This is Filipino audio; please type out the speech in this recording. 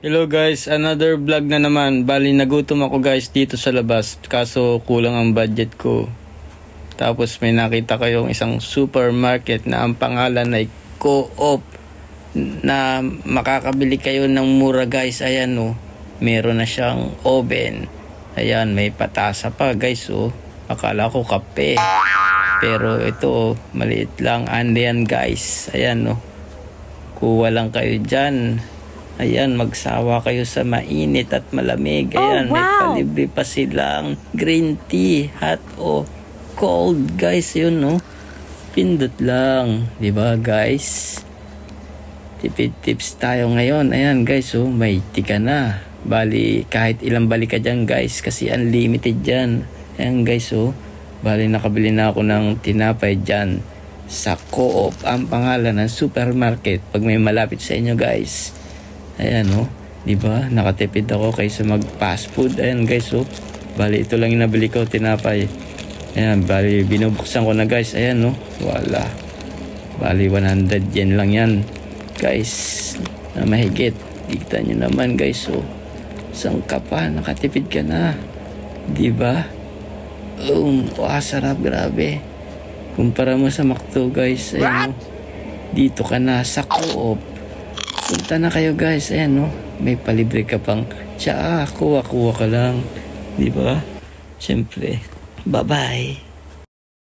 Hello guys, another vlog na naman. Bali nagutom ako guys dito sa labas kaso kulang ang budget ko. Tapos may nakita kayong isang supermarket na ang pangalan ay Co-op na makakabili kayo ng mura guys. Ayan oh, meron na siyang oven. Ayan, may patasa pa guys oh. Akala ko kape. Pero ito oh, maliit lang. Andiyan guys. Ayan oh. Kuha lang kayo dyan. Ayan, magsawa kayo sa mainit at malamig. Ayan, wow. May palibre pa silang green tea, hot o cold, guys. Yun, no? Pindot lang. Diba, guys? Tipid tips tayo ngayon. Ayan, guys, oh, may tika na. Bali, kahit ilang balik ka dyan, guys, kasi unlimited dyan. Ayan, guys, oh. Bali, nakabili na ako ng tinapay dyan sa Co-op. Ang pangalan ng supermarket. Pag may malapit sa inyo, guys. Ayan oh, di ba? Nakatipid ako kaysa mag fast food. Ayan guys oh. Bali ito lang yung nabili ko, tinapay. Ayan, bali binubuksan ko na guys. Ayan oh. Wala. Bali 100 yen lang yan. Guys, na mahigit. Kita nyo naman guys oh. Isang ka pa, nakatipid ka na. Di ba? Sarap, grabe. Kumpara mo sa McDo guys. Ayan oh. Dito ka na sa Co-op. Punta na kayo guys. Ayan no. May palibre ka pang kuha ka lang. Di ba? Siyempre. Bye-bye.